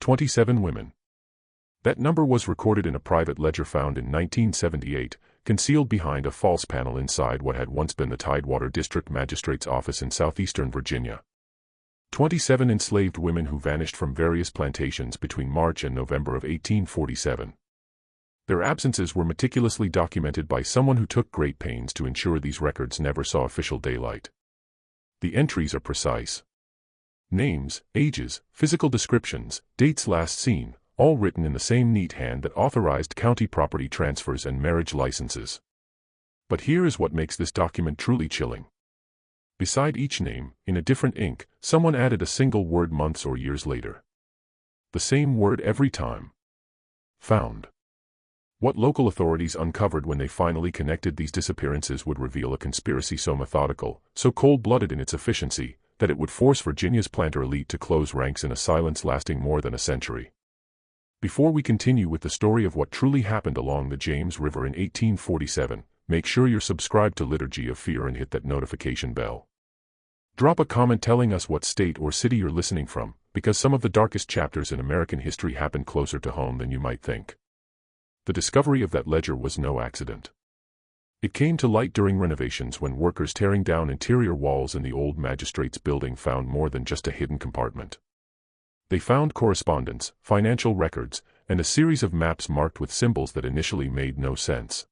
27 women. That number was recorded in a private ledger found in 1978, concealed behind a false panel inside what had once been the Tidewater District Magistrate's office in southeastern Virginia. 27 enslaved women who vanished from various plantations between March and November of 1847. Their absences were meticulously documented by someone who took great pains to ensure these records never saw official daylight. The entries are precise. Names, ages, physical descriptions, dates last seen, all written in the same neat hand that authorized county property transfers and marriage licenses. But here is what makes this document truly chilling. Beside each name, in a different ink, someone added a single word months or years later. The same word every time. Found. What local authorities uncovered when they finally connected these disappearances would reveal a conspiracy so methodical, so cold-blooded in its efficiency, that it would force Virginia's planter elite to close ranks in a silence lasting more than a century. Before we continue with the story of what truly happened along the James River in 1847, make sure you're subscribed to Liturgy of Fear and hit that notification bell. Drop a comment telling us what state or city you're listening from, because some of the darkest chapters in American history happened closer to home than you might think. The discovery of that ledger was no accident. It came to light during renovations when workers tearing down interior walls in the old magistrate's building found more than just a hidden compartment. They found correspondence, financial records, and a series of maps marked with symbols that initially made no sense.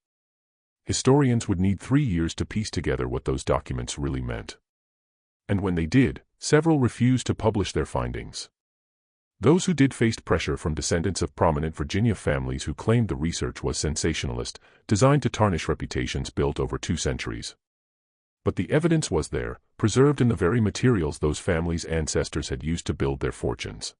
Historians would need 3 years to piece together what those documents really meant. And when they did, several refused to publish their findings. Those who did faced pressure from descendants of prominent Virginia families who claimed the research was sensationalist, designed to tarnish reputations built over 2 centuries. But the evidence was there, preserved in the very materials those families' ancestors had used to build their fortunes.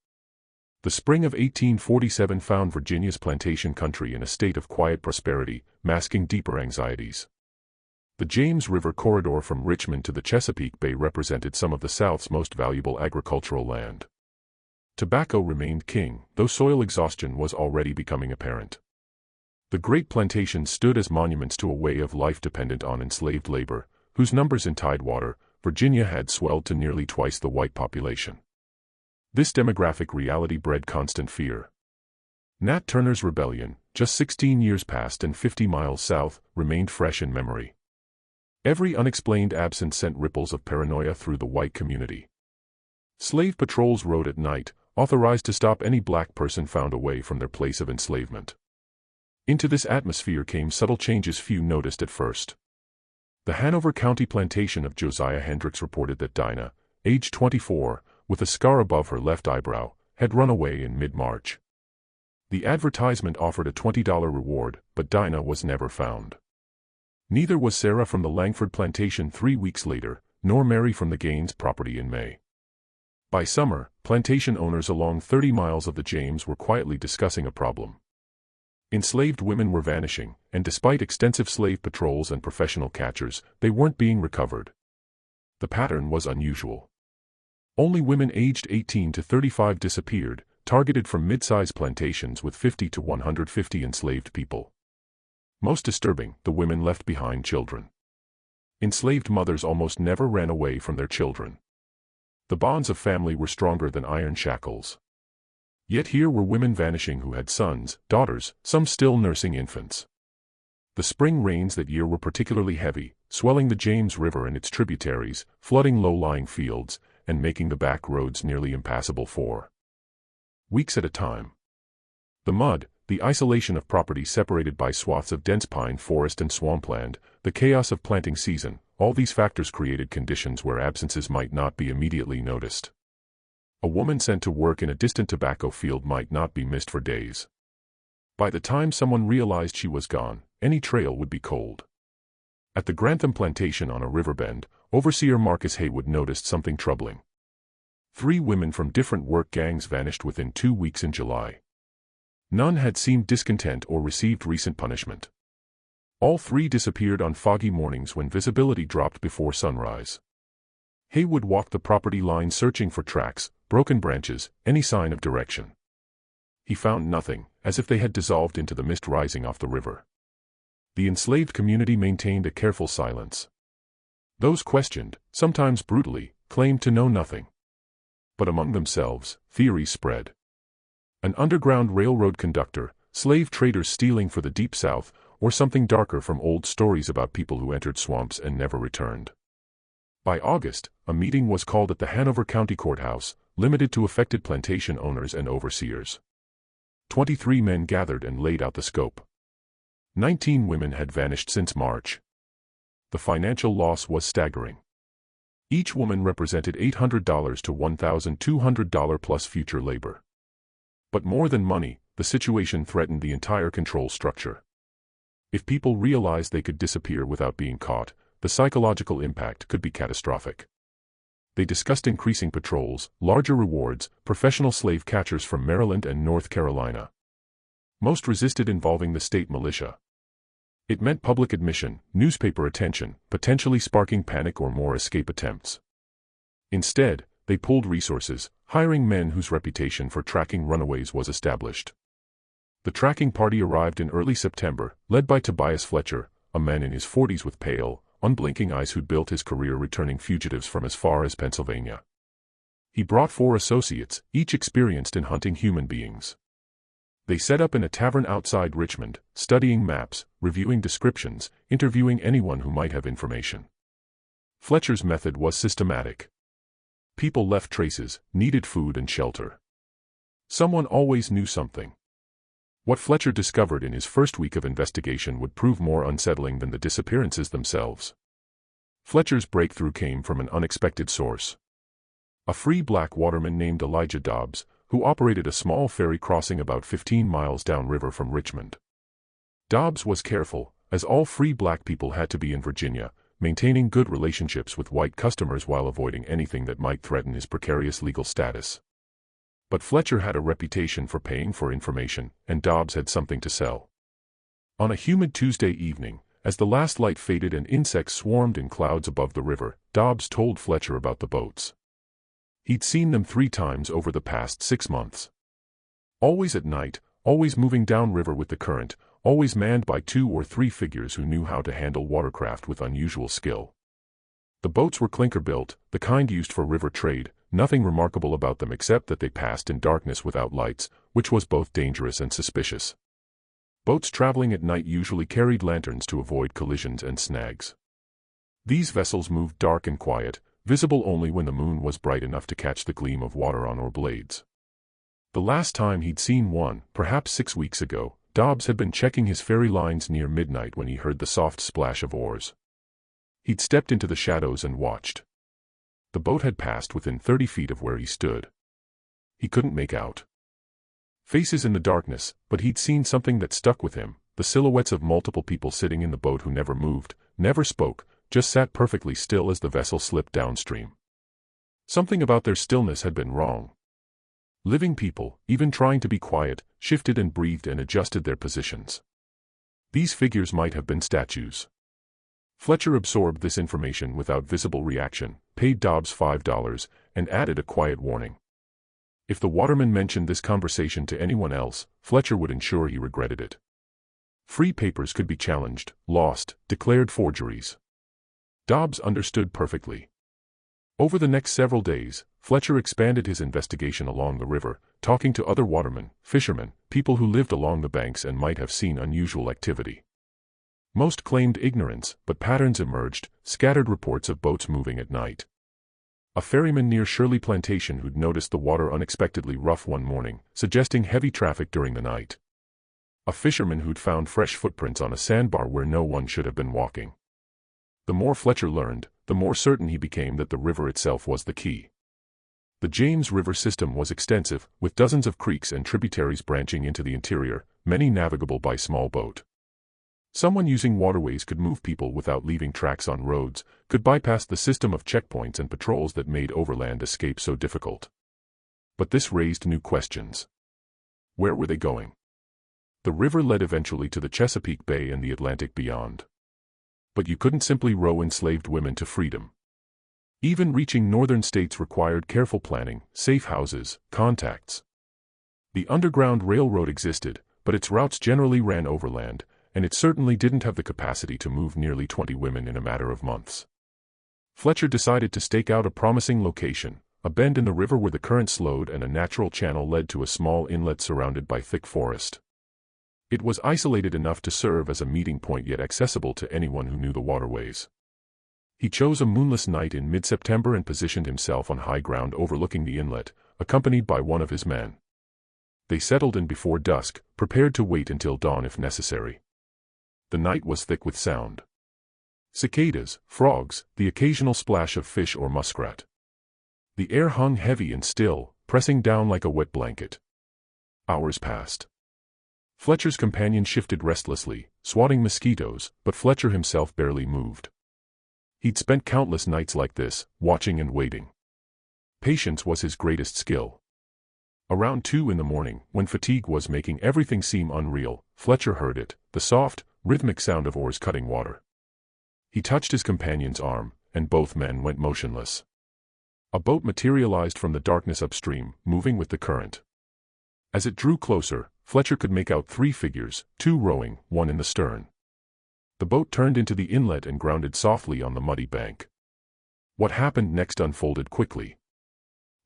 The spring of 1847 found Virginia's plantation country in a state of quiet prosperity, masking deeper anxieties. The James River corridor from Richmond to the Chesapeake Bay represented some of the South's most valuable agricultural land. Tobacco remained king, though soil exhaustion was already becoming apparent. The great plantations stood as monuments to a way of life dependent on enslaved labor, whose numbers in Tidewater, Virginia had swelled to nearly twice the white population. This demographic reality bred constant fear. Nat Turner's rebellion, just 16 years past and 50 miles south, remained fresh in memory. Every unexplained absence sent ripples of paranoia through the white community. Slave patrols rode at night, authorized to stop any black person found away from their place of enslavement. Into this atmosphere came subtle changes few noticed at first. The Hanover County plantation of Josiah Hendricks reported that Dinah, age 24, with a scar above her left eyebrow, had run away in mid-March. The advertisement offered a $20 reward, but Dinah was never found. Neither was Sarah from the Langford plantation 3 weeks later, nor Mary from the Gaines property in May. By summer, plantation owners along 30 miles of the James were quietly discussing a problem. Enslaved women were vanishing, and despite extensive slave patrols and professional catchers, they weren't being recovered. The pattern was unusual. Only women aged 18 to 35 disappeared, targeted from mid-size plantations with 50 to 150 enslaved people. Most disturbing, the women left behind children. Enslaved mothers almost never ran away from their children. The bonds of family were stronger than iron shackles. Yet here were women vanishing who had sons, daughters, some still nursing infants. The spring rains that year were particularly heavy, swelling the James River and its tributaries, flooding low-lying fields, and making the back roads nearly impassable for weeks at a time. The mud, the isolation of property separated by swaths of dense pine forest and swampland, the chaos of planting season, all these factors created conditions where absences might not be immediately noticed. A woman sent to work in a distant tobacco field might not be missed for days. By the time someone realized she was gone, any trail would be cold. At the Grantham plantation on a riverbend, overseer Marcus Haywood noticed something troubling. 3 women from different work gangs vanished within 2 weeks in July. None had seemed discontent or received recent punishment. All 3 disappeared on foggy mornings when visibility dropped before sunrise. Haywood walked the property line searching for tracks, broken branches, any sign of direction. He found nothing, as if they had dissolved into the mist rising off the river. The enslaved community maintained a careful silence. Those questioned, sometimes brutally, claimed to know nothing. But among themselves, theories spread. An underground railroad conductor, slave traders stealing for the Deep South, or something darker from old stories about people who entered swamps and never returned. By August, a meeting was called at the Hanover County Courthouse, limited to affected plantation owners and overseers. 23 men gathered and laid out the scope. 19 women had vanished since March. The financial loss was staggering. Each woman represented $800 to $1,200 plus future labor. But more than money, the situation threatened the entire control structure. If people realized they could disappear without being caught, the psychological impact could be catastrophic. They discussed increasing patrols, larger rewards, professional slave catchers from Maryland and North Carolina. Most resisted involving the state militia. It meant public admission, newspaper attention, potentially sparking panic or more escape attempts. Instead, they pooled resources, hiring men whose reputation for tracking runaways was established. The tracking party arrived in early September, led by Tobias Fletcher, a man in his 40s with pale, unblinking eyes who'd built his career returning fugitives from as far as Pennsylvania. He brought 4 associates, each experienced in hunting human beings. They set up in a tavern outside Richmond, studying maps, reviewing descriptions, interviewing anyone who might have information. Fletcher's method was systematic. People left traces, needed food and shelter. Someone always knew something. What Fletcher discovered in his first week of investigation would prove more unsettling than the disappearances themselves. Fletcher's breakthrough came from an unexpected source. A free black waterman named Elijah Dobbs, who operated a small ferry crossing about 15 miles downriver from Richmond. Dobbs was careful, as all free black people had to be in Virginia, maintaining good relationships with white customers while avoiding anything that might threaten his precarious legal status. But Fletcher had a reputation for paying for information, and Dobbs had something to sell. On a humid Tuesday evening, as the last light faded and insects swarmed in clouds above the river, Dobbs told Fletcher about the boats. He'd seen them 3 times over the past 6 months. Always at night, always moving downriver with the current, always manned by 2 or 3 figures who knew how to handle watercraft with unusual skill. The boats were clinker-built, the kind used for river trade, nothing remarkable about them except that they passed in darkness without lights, which was both dangerous and suspicious. Boats traveling at night usually carried lanterns to avoid collisions and snags. These vessels moved dark and quiet, visible only when the moon was bright enough to catch the gleam of water on oar blades. The last time he'd seen one, perhaps 6 weeks ago, Dobbs had been checking his ferry lines near midnight when he heard the soft splash of oars. He'd stepped into the shadows and watched. The boat had passed within 30 feet of where he stood. He couldn't make out faces in the darkness, but he'd seen something that stuck with him, the silhouettes of multiple people sitting in the boat who never moved, never spoke, just sat perfectly still as the vessel slipped downstream. Something about their stillness had been wrong. Living people, even trying to be quiet, shifted and breathed and adjusted their positions. These figures might have been statues. Fletcher absorbed this information without visible reaction, paid Dobbs $5, and added a quiet warning. If the waterman mentioned this conversation to anyone else, Fletcher would ensure he regretted it. Free papers could be challenged, lost, declared forgeries. Dobbs understood perfectly. Over the next several days, Fletcher expanded his investigation along the river, talking to other watermen, fishermen, people who lived along the banks and might have seen unusual activity. Most claimed ignorance, but patterns emerged, scattered reports of boats moving at night. A ferryman near Shirley Plantation who'd noticed the water unexpectedly rough one morning, suggesting heavy traffic during the night. A fisherman who'd found fresh footprints on a sandbar where no one should have been walking. The more Fletcher learned, the more certain he became that the river itself was the key. The James River system was extensive, with dozens of creeks and tributaries branching into the interior, many navigable by small boat. Someone using waterways could move people without leaving tracks on roads, could bypass the system of checkpoints and patrols that made overland escape so difficult. But this raised new questions. Where were they going? The river led eventually to the Chesapeake Bay and the Atlantic beyond. But you couldn't simply row enslaved women to freedom. Even reaching northern states required careful planning, safe houses, contacts. The Underground Railroad existed, but its routes generally ran overland, and it certainly didn't have the capacity to move nearly 20 women in a matter of months. Fletcher decided to stake out a promising location, a bend in the river where the current slowed and a natural channel led to a small inlet surrounded by thick forest. It was isolated enough to serve as a meeting point yet accessible to anyone who knew the waterways. He chose a moonless night in mid-September and positioned himself on high ground overlooking the inlet, accompanied by one of his men. They settled in before dusk, prepared to wait until dawn if necessary. The night was thick with sound. Cicadas, frogs, the occasional splash of fish or muskrat. The air hung heavy and still, pressing down like a wet blanket. Hours passed. Fletcher's companion shifted restlessly, swatting mosquitoes, but Fletcher himself barely moved. He'd spent countless nights like this, watching and waiting. Patience was his greatest skill. Around 2 in the morning, when fatigue was making everything seem unreal, Fletcher heard it, the soft, rhythmic sound of oars cutting water. He touched his companion's arm, and both men went motionless. A boat materialized from the darkness upstream, moving with the current. As it drew closer, Fletcher could make out 3 figures, 2 rowing, 1 in the stern. The boat turned into the inlet and grounded softly on the muddy bank. What happened next unfolded quickly.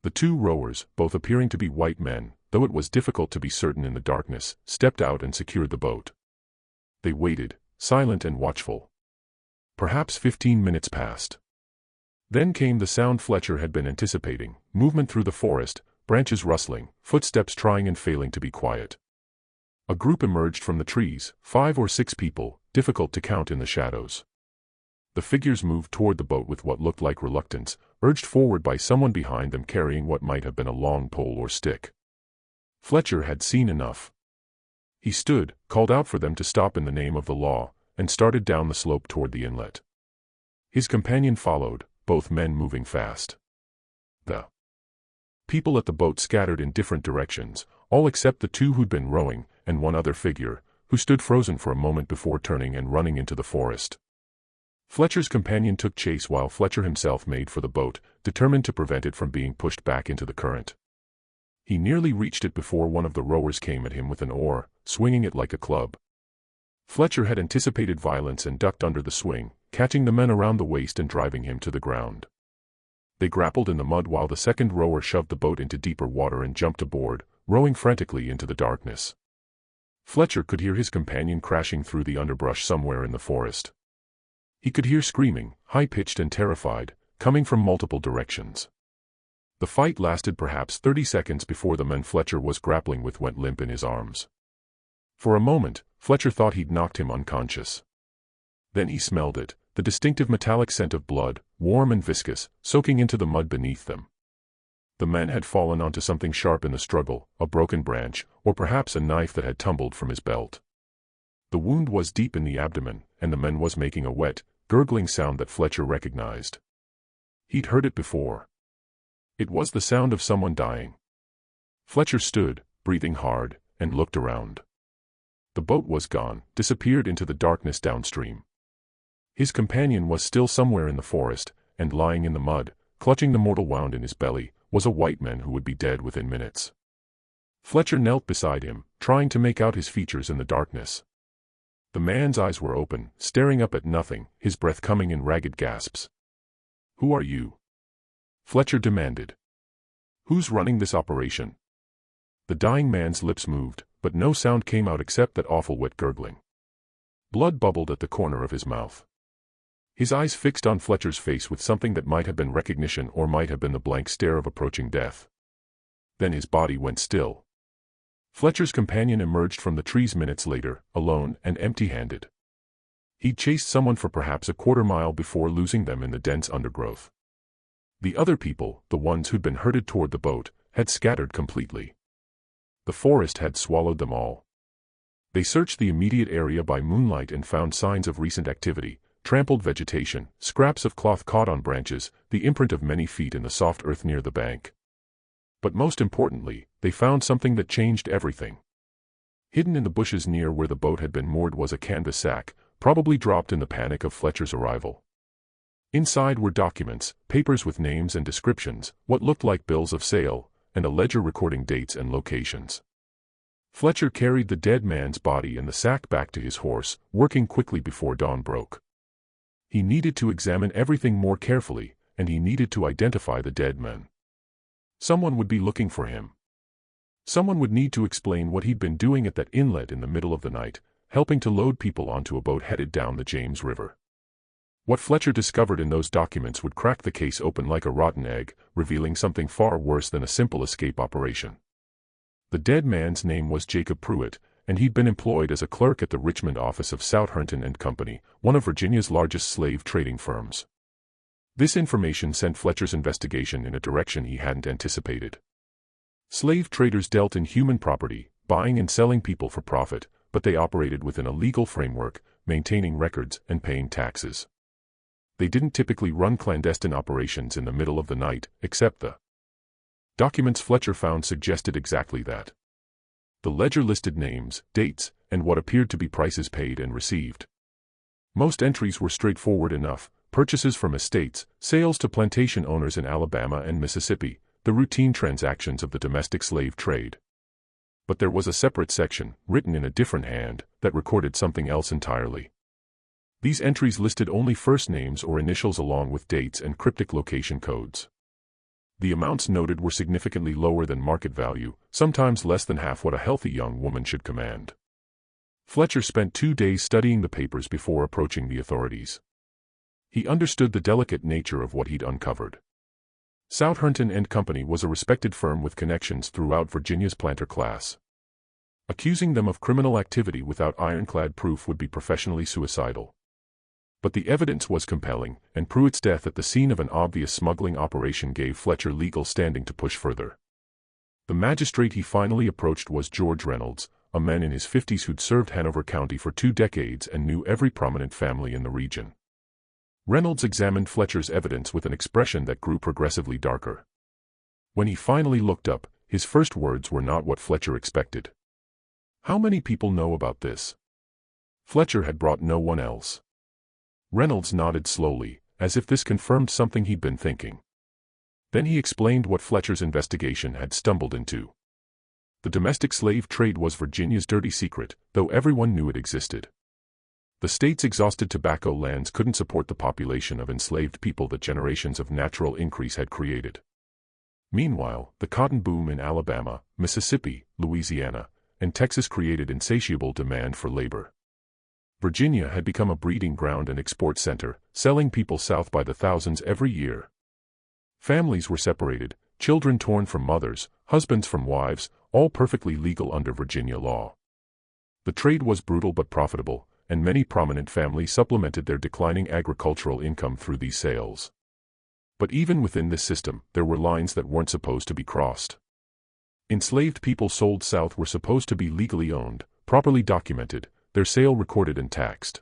The 2 rowers, both appearing to be white men, though it was difficult to be certain in the darkness, stepped out and secured the boat. They waited, silent and watchful. Perhaps 15 minutes passed. Then came the sound Fletcher had been anticipating, movement through the forest, branches rustling, footsteps trying and failing to be quiet. A group emerged from the trees, 5 or 6 people, difficult to count in the shadows. The figures moved toward the boat with what looked like reluctance, urged forward by someone behind them carrying what might have been a long pole or stick. Fletcher had seen enough. He stood, called out for them to stop in the name of the law, and started down the slope toward the inlet. His companion followed, both men moving fast. The people at the boat scattered in different directions, all except the 2 who'd been rowing, and one other figure, who stood frozen for a moment before turning and running into the forest. Fletcher's companion took chase while Fletcher himself made for the boat, determined to prevent it from being pushed back into the current. He nearly reached it before one of the rowers came at him with an oar, swinging it like a club. Fletcher had anticipated violence and ducked under the swing, catching the man around the waist and driving him to the ground. They grappled in the mud while the second rower shoved the boat into deeper water and jumped aboard, rowing frantically into the darkness. Fletcher could hear his companion crashing through the underbrush somewhere in the forest. He could hear screaming, high-pitched and terrified, coming from multiple directions. The fight lasted perhaps 30 seconds before the man Fletcher was grappling with went limp in his arms. For a moment, Fletcher thought he'd knocked him unconscious. Then he smelled it, the distinctive metallic scent of blood, warm and viscous, soaking into the mud beneath them. The man had fallen onto something sharp in the struggle, a broken branch, or perhaps a knife that had tumbled from his belt. The wound was deep in the abdomen, and the man was making a wet, gurgling sound that Fletcher recognized. He'd heard it before. It was the sound of someone dying. Fletcher stood, breathing hard, and looked around. The boat was gone, disappeared into the darkness downstream. His companion was still somewhere in the forest, and lying in the mud, clutching the mortal wound in his belly, was a white man who would be dead within minutes. Fletcher knelt beside him, trying to make out his features in the darkness. The man's eyes were open, staring up at nothing, his breath coming in ragged gasps. "Who are you?" Fletcher demanded. "Who's running this operation?" The dying man's lips moved, but no sound came out except that awful wet gurgling. Blood bubbled at the corner of his mouth. His eyes fixed on Fletcher's face with something that might have been recognition or might have been the blank stare of approaching death. Then his body went still. Fletcher's companion emerged from the trees minutes later, alone and empty-handed. He'd chased someone for perhaps a quarter-mile before losing them in the dense undergrowth. The other people, the ones who'd been herded toward the boat, had scattered completely. The forest had swallowed them all. They searched the immediate area by moonlight and found signs of recent activity, trampled vegetation, scraps of cloth caught on branches, the imprint of many feet in the soft earth near the bank. But most importantly, they found something that changed everything. Hidden in the bushes near where the boat had been moored was a canvas sack, probably dropped in the panic of Fletcher's arrival. Inside were documents, papers with names and descriptions, what looked like bills of sale, and a ledger recording dates and locations. Fletcher carried the dead man's body and the sack back to his horse, working quickly before dawn broke. He needed to examine everything more carefully, and he needed to identify the dead men. Someone would be looking for him. Someone would need to explain what he'd been doing at that inlet in the middle of the night, helping to load people onto a boat headed down the James River. What Fletcher discovered in those documents would crack the case open like a rotten egg, revealing something far worse than a simple escape operation. The dead man's name was Jacob Pruitt, and he'd been employed as a clerk at the Richmond office of Southerton and Company, one of Virginia's largest slave trading firms. This information sent Fletcher's investigation in a direction he hadn't anticipated. Slave traders dealt in human property, buying and selling people for profit, but they operated within a legal framework, maintaining records and paying taxes. They didn't typically run clandestine operations in the middle of the night, except the documents Fletcher found suggested exactly that. The ledger listed names, dates, and what appeared to be prices paid and received. Most entries were straightforward enough: purchases from estates, sales to plantation owners in Alabama and Mississippi, the routine transactions of the domestic slave trade. But there was a separate section, written in a different hand, that recorded something else entirely. These entries listed only first names or initials along with dates and cryptic location codes. The amounts noted were significantly lower than market value, sometimes less than half what a healthy young woman should command. Fletcher spent 2 days studying the papers before approaching the authorities. He understood the delicate nature of what he'd uncovered. Southerton and Company was a respected firm with connections throughout Virginia's planter class. Accusing them of criminal activity without ironclad proof would be professionally suicidal. But the evidence was compelling, and Pruitt's death at the scene of an obvious smuggling operation gave Fletcher legal standing to push further. The magistrate he finally approached was George Reynolds, a man in his 50s who'd served Hanover County for 2 decades and knew every prominent family in the region. Reynolds examined Fletcher's evidence with an expression that grew progressively darker. When he finally looked up, his first words were not what Fletcher expected. "How many people know about this?" Fletcher had brought no one else. Reynolds nodded slowly, as if this confirmed something he'd been thinking. Then he explained what Fletcher's investigation had stumbled into. The domestic slave trade was Virginia's dirty secret, though everyone knew it existed. The state's exhausted tobacco lands couldn't support the population of enslaved people that generations of natural increase had created. Meanwhile, the cotton boom in Alabama, Mississippi, Louisiana, and Texas created insatiable demand for labor. Virginia had become a breeding ground and export center, selling people south by the thousands every year. Families were separated, children torn from mothers, husbands from wives, all perfectly legal under Virginia law. The trade was brutal but profitable, and many prominent families supplemented their declining agricultural income through these sales. But even within this system, there were lines that weren't supposed to be crossed. Enslaved people sold south were supposed to be legally owned, properly documented, their sale recorded and taxed.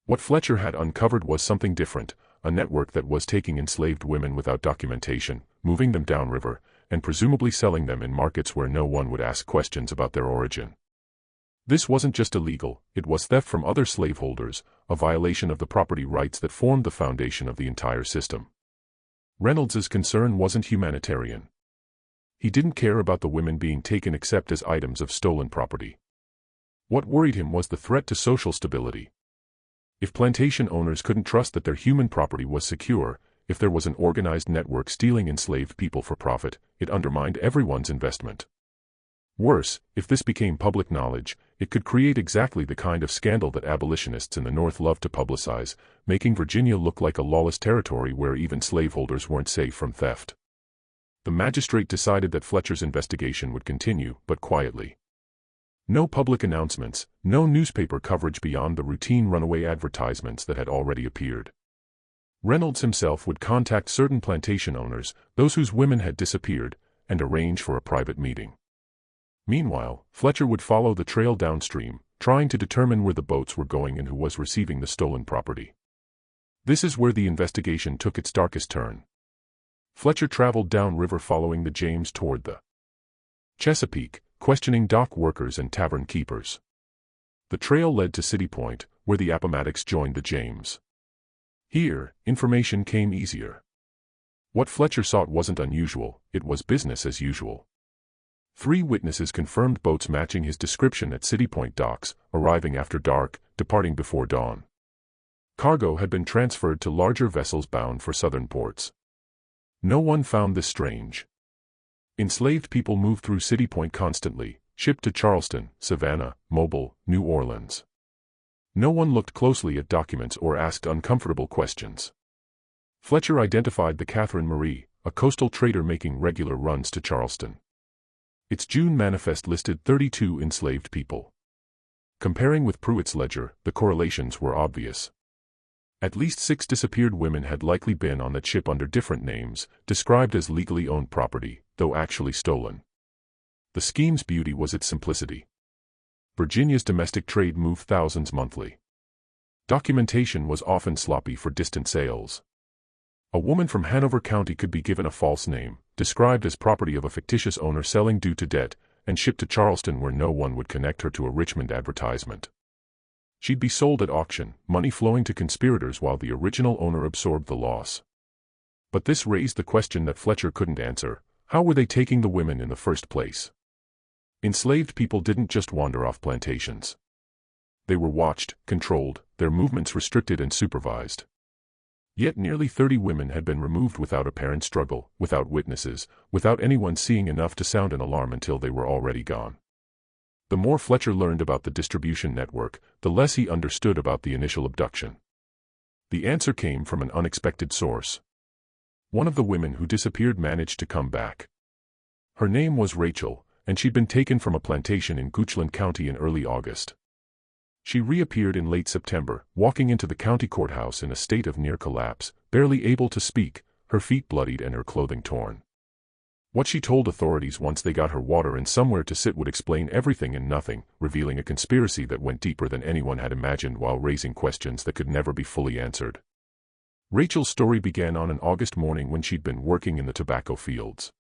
What Fletcher had uncovered was something different, a network that was taking enslaved women without documentation, moving them downriver, and presumably selling them in markets where no one would ask questions about their origin. This wasn't just illegal, it was theft from other slaveholders, a violation of the property rights that formed the foundation of the entire system. Reynolds's concern wasn't humanitarian. He didn't care about the women being taken except as items of stolen property. What worried him was the threat to social stability. If plantation owners couldn't trust that their human property was secure, if there was an organized network stealing enslaved people for profit, it undermined everyone's investment. Worse, if this became public knowledge, it could create exactly the kind of scandal that abolitionists in the North loved to publicize, making Virginia look like a lawless territory where even slaveholders weren't safe from theft. The magistrate decided that Fletcher's investigation would continue, but quietly. No public announcements, no newspaper coverage beyond the routine runaway advertisements that had already appeared. Reynolds himself would contact certain plantation owners, those whose women had disappeared, and arrange for a private meeting. Meanwhile, Fletcher would follow the trail downstream, trying to determine where the boats were going and who was receiving the stolen property. This is where the investigation took its darkest turn. Fletcher traveled downriver following the James toward the Chesapeake, questioning dock workers and tavern keepers. The trail led to City Point, where the Appomattox joined the James. Here, information came easier. What Fletcher sought wasn't unusual, it was business as usual. 3 witnesses confirmed boats matching his description at City Point docks, arriving after dark, departing before dawn. Cargo had been transferred to larger vessels bound for southern ports. No one found this strange. Enslaved people moved through City Point constantly, shipped to Charleston, Savannah, Mobile, New Orleans. No one looked closely at documents or asked uncomfortable questions. Fletcher identified the Catherine Marie, a coastal trader making regular runs to Charleston. Its June manifest listed 32 enslaved people. Comparing with Pruitt's ledger, the correlations were obvious. At least 6 disappeared women had likely been on that ship under different names, described as legally owned property, though actually stolen. The scheme's beauty was its simplicity. Virginia's domestic trade moved thousands monthly. Documentation was often sloppy for distant sales. A woman from Hanover County could be given a false name, described as property of a fictitious owner selling due to debt, and shipped to Charleston where no one would connect her to a Richmond advertisement. She'd be sold at auction, money flowing to conspirators while the original owner absorbed the loss. But this raised the question that Fletcher couldn't answer: how were they taking the women in the first place? Enslaved people didn't just wander off plantations. They were watched, controlled, their movements restricted and supervised. Yet nearly 30 women had been removed without apparent struggle, without witnesses, without anyone seeing enough to sound an alarm until they were already gone. The more Fletcher learned about the distribution network, the less he understood about the initial abduction. The answer came from an unexpected source. One of the women who disappeared managed to come back. Her name was Rachel, and she'd been taken from a plantation in Goochland County in early August. She reappeared in late September, walking into the county courthouse in a state of near collapse, barely able to speak, her feet bloodied and her clothing torn. What she told authorities once they got her water and somewhere to sit would explain everything and nothing, revealing a conspiracy that went deeper than anyone had imagined while raising questions that could never be fully answered. Rachel's story began on an August morning when she'd been working in the tobacco fields.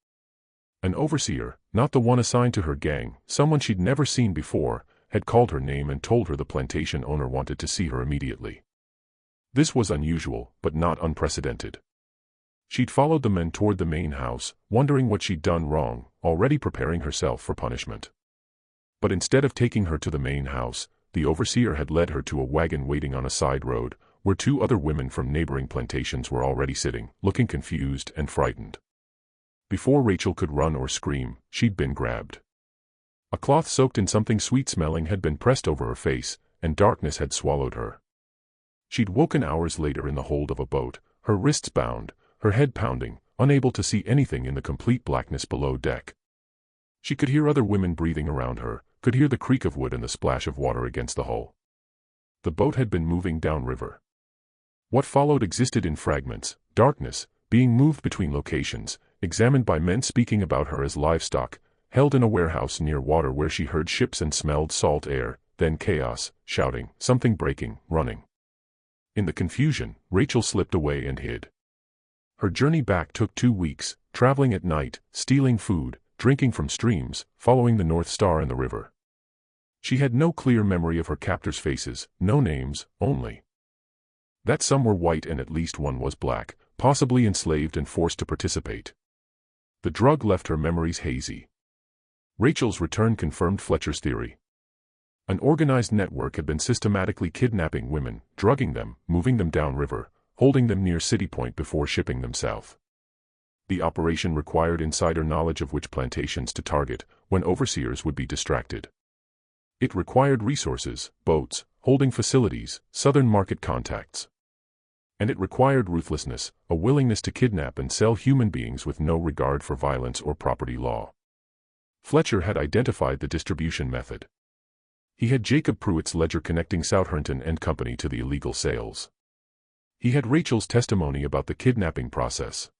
An overseer, not the one assigned to her gang, someone she'd never seen before, had called her name and told her the plantation owner wanted to see her immediately. This was unusual, but not unprecedented. She'd followed the men toward the main house, wondering what she'd done wrong, already preparing herself for punishment. But instead of taking her to the main house, the overseer had led her to a wagon waiting on a side road, where 2 other women from neighboring plantations were already sitting, looking confused and frightened. Before Rachel could run or scream, she'd been grabbed. A cloth soaked in something sweet-smelling had been pressed over her face, and darkness had swallowed her. She'd woken hours later in the hold of a boat, her wrists bound, her head pounding, unable to see anything in the complete blackness below deck. She could hear other women breathing around her, could hear the creak of wood and the splash of water against the hull. The boat had been moving downriver. What followed existed in fragments, darkness, being moved between locations, examined by men speaking about her as livestock, held in a warehouse near water where she heard ships and smelled salt air, then chaos, shouting, something breaking, running. In the confusion, Rachel slipped away and hid. Her journey back took 2 weeks, traveling at night, stealing food, drinking from streams, following the North Star and the river. She had no clear memory of her captors' faces, no names, only that some were white and at least one was black, possibly enslaved and forced to participate. The drug left her memories hazy. Rachel's return confirmed Fletcher's theory. An organized network had been systematically kidnapping women, drugging them, moving them downriver, holding them near City Point before shipping them south. The operation required insider knowledge of which plantations to target, when overseers would be distracted. It required resources, boats, holding facilities, southern market contacts. And it required ruthlessness, a willingness to kidnap and sell human beings with no regard for violence or property law. Fletcher had identified the distribution method. He had Jacob Pruitt's ledger connecting Southerton and Company to the illegal sales. He had Rachel's testimony about the kidnapping process.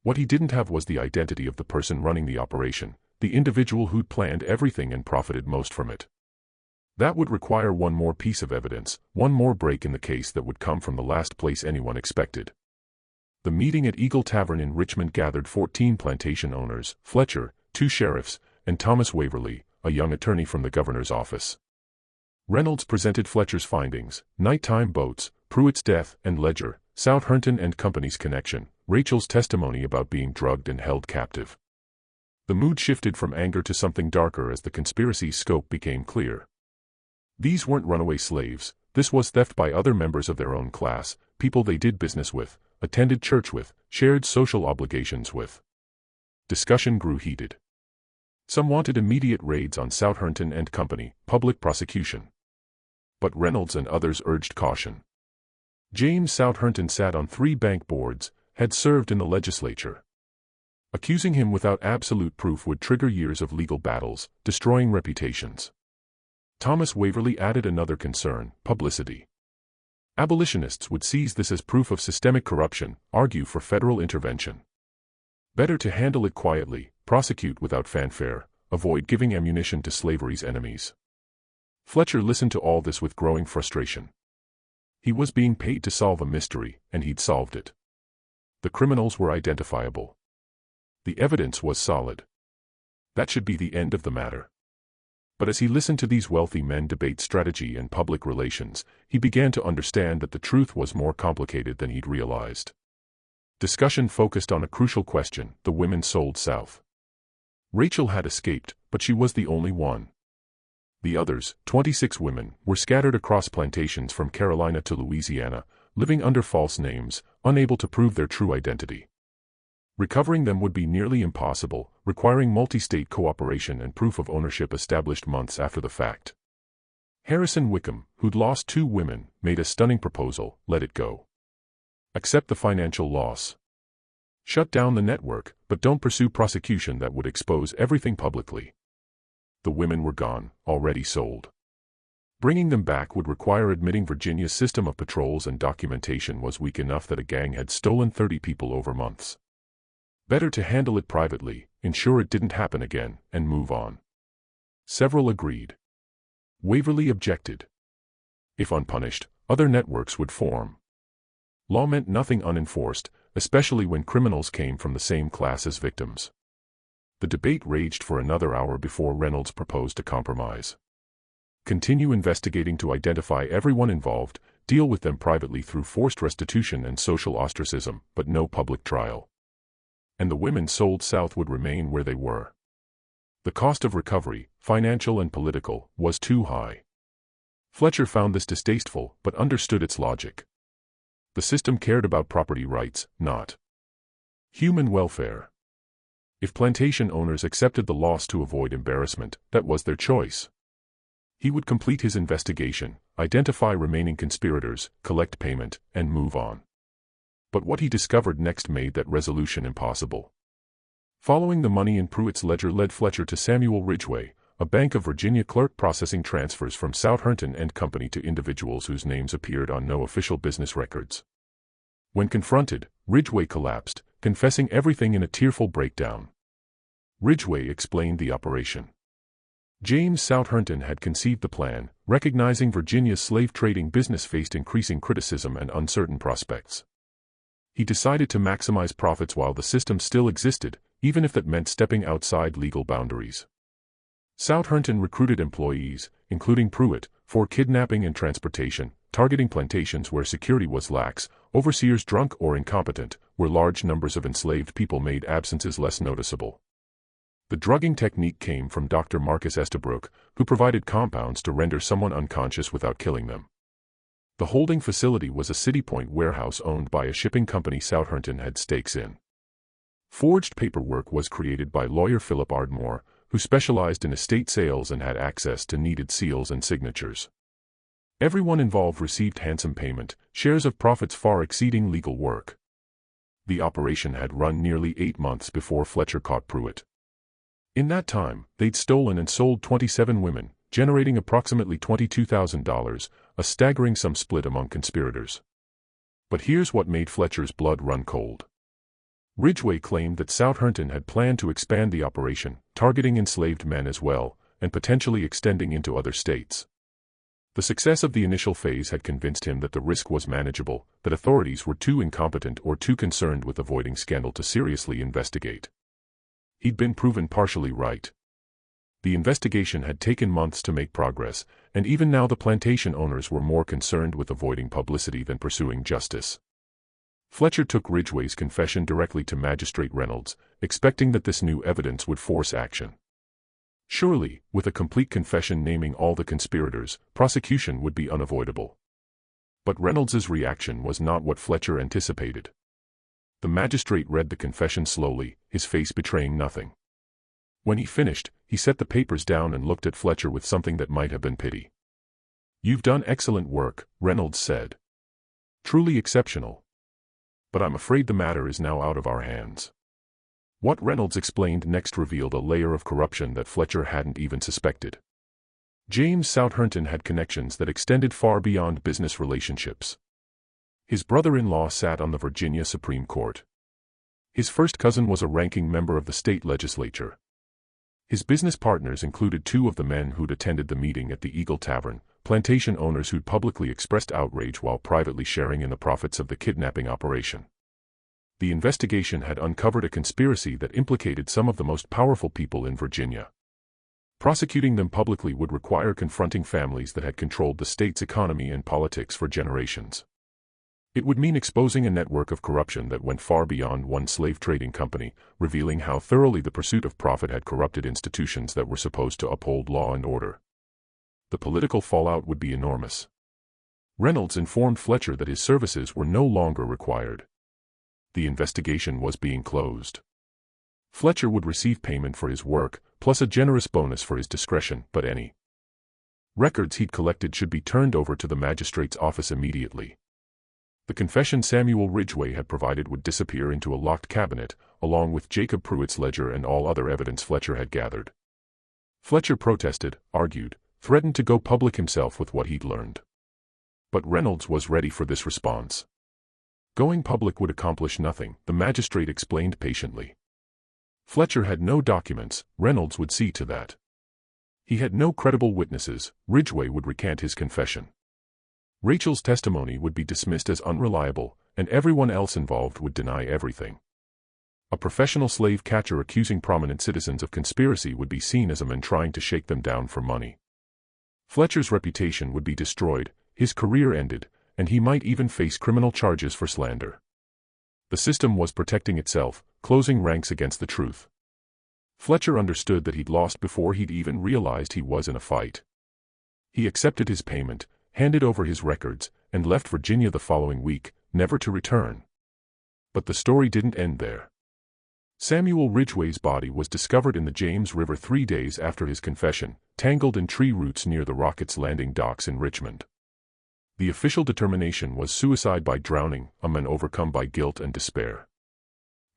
What he didn't have was the identity of the person running the operation, the individual who'd planned everything and profited most from it. That would require one more piece of evidence, one more break in the case that would come from the last place anyone expected. The meeting at Eagle Tavern in Richmond gathered 14 plantation owners, Fletcher, 2 sheriffs, and Thomas Waverly, a young attorney from the governor's office. Reynolds presented Fletcher's findings: nighttime boats, Pruitt's death and ledger, Southerton and Company's connection, Rachel's testimony about being drugged and held captive. The mood shifted from anger to something darker as the conspiracy's scope became clear. These weren't runaway slaves, this was theft by other members of their own class, people they did business with, attended church with, shared social obligations with. Discussion grew heated. Some wanted immediate raids on Southerton and Company, public prosecution. But Reynolds and others urged caution. James Southerton sat on 3 bank boards, had served in the legislature. Accusing him without absolute proof would trigger years of legal battles, destroying reputations. Thomas Waverley added another concern: publicity. Abolitionists would seize this as proof of systemic corruption, argue for federal intervention. Better to handle it quietly, prosecute without fanfare, avoid giving ammunition to slavery's enemies. Fletcher listened to all this with growing frustration. He was being paid to solve a mystery, and he'd solved it. The criminals were identifiable. The evidence was solid. That should be the end of the matter. But as he listened to these wealthy men debate strategy and public relations, he began to understand that the truth was more complicated than he'd realized. Discussion focused on a crucial question: the women sold south. Rachel had escaped, but she was the only one. The others, 26 women, were scattered across plantations from Carolina to Louisiana, living under false names, unable to prove their true identity. Recovering them would be nearly impossible, requiring multi-state cooperation and proof of ownership established months after the fact. Harrison Wickham, who'd lost 2 women, made a stunning proposal: let it go. Accept the financial loss. Shut down the network, but don't pursue prosecution that would expose everything publicly. The women were gone, already sold. Bringing them back would require admitting Virginia's system of patrols and documentation was weak enough that a gang had stolen 30 people over months. Better to handle it privately, ensure it didn't happen again, and move on. Several agreed. Waverley objected. If unpunished, other networks would form. Law meant nothing unenforced, especially when criminals came from the same class as victims. The debate raged for another hour before Reynolds proposed a compromise. Continue investigating to identify everyone involved, deal with them privately through forced restitution and social ostracism, but no public trial. And the women sold south would remain where they were. The cost of recovery, financial and political, was too high. Fletcher found this distasteful, but understood its logic. The system cared about property rights, not human welfare. If plantation owners accepted the loss to avoid embarrassment, that was their choice. He would complete his investigation, identify remaining conspirators, collect payment, and move on. But what he discovered next made that resolution impossible. Following the money in Pruitt's ledger led Fletcher to Samuel Ridgway, a Bank of Virginia clerk processing transfers from Southerton and Company to individuals whose names appeared on no official business records. When confronted, Ridgway collapsed, confessing everything in a tearful breakdown. Ridgway explained the operation. James Southerton had conceived the plan, recognizing Virginia's slave-trading business faced increasing criticism and uncertain prospects. He decided to maximize profits while the system still existed, even if that meant stepping outside legal boundaries. Southerton recruited employees, including Pruitt, for kidnapping and transportation, targeting plantations where security was lax, overseers drunk or incompetent, where large numbers of enslaved people made absences less noticeable. The drugging technique came from Dr. Marcus Estabrook, who provided compounds to render someone unconscious without killing them. The holding facility was a City Point warehouse owned by a shipping company Southerton had stakes in. Forged paperwork was created by lawyer Philip Ardmore, who specialized in estate sales and had access to needed seals and signatures. Everyone involved received handsome payment, shares of profits far exceeding legal work. The operation had run nearly 8 months before Fletcher caught Pruitt. In that time, they'd stolen and sold 27 women, generating approximately $22,000, a staggering sum split among conspirators. But here's what made Fletcher's blood run cold. Ridgway claimed that Southerton had planned to expand the operation, targeting enslaved men as well, and potentially extending into other states. The success of the initial phase had convinced him that the risk was manageable, that authorities were too incompetent or too concerned with avoiding scandal to seriously investigate. He'd been proven partially right. The investigation had taken months to make progress, and even now the plantation owners were more concerned with avoiding publicity than pursuing justice. Fletcher took Ridgway's confession directly to Magistrate Reynolds, expecting that this new evidence would force action. Surely, with a complete confession naming all the conspirators, prosecution would be unavoidable. But Reynolds's reaction was not what Fletcher anticipated. The magistrate read the confession slowly, his face betraying nothing. When he finished, he set the papers down and looked at Fletcher with something that might have been pity. "You've done excellent work," Reynolds said. "Truly exceptional. But I'm afraid the matter is now out of our hands." What Reynolds explained next revealed a layer of corruption that Fletcher hadn't even suspected. James Southerton had connections that extended far beyond business relationships. His brother-in-law sat on the Virginia Supreme Court. His first cousin was a ranking member of the state legislature. His business partners included two of the men who'd attended the meeting at the Eagle Tavern, plantation owners who'd publicly expressed outrage while privately sharing in the profits of the kidnapping operation. The investigation had uncovered a conspiracy that implicated some of the most powerful people in Virginia. Prosecuting them publicly would require confronting families that had controlled the state's economy and politics for generations. It would mean exposing a network of corruption that went far beyond one slave trading company, revealing how thoroughly the pursuit of profit had corrupted institutions that were supposed to uphold law and order. The political fallout would be enormous. Reynolds informed Fletcher that his services were no longer required. The investigation was being closed. Fletcher would receive payment for his work, plus a generous bonus for his discretion, but any records he'd collected should be turned over to the magistrate's office immediately. The confession Samuel Ridgway had provided would disappear into a locked cabinet, along with Jacob Pruitt's ledger and all other evidence Fletcher had gathered. Fletcher protested, argued, threatened to go public himself with what he'd learned. But Reynolds was ready for this response. Going public would accomplish nothing, the magistrate explained patiently. Fletcher had no documents, Reynolds would see to that. He had no credible witnesses, Ridgway would recant his confession. Rachel's testimony would be dismissed as unreliable, and everyone else involved would deny everything. A professional slave catcher accusing prominent citizens of conspiracy would be seen as a man trying to shake them down for money. Fletcher's reputation would be destroyed, his career ended, and he might even face criminal charges for slander. The system was protecting itself, closing ranks against the truth. Fletcher understood that he'd lost before he'd even realized he was in a fight. He accepted his payment, handed over his records, and left Virginia the following week, never to return. But the story didn't end there. Samuel Ridgway's body was discovered in the James River 3 days after his confession, tangled in tree roots near the Rocket's Landing docks in Richmond. The official determination was suicide by drowning, a man overcome by guilt and despair.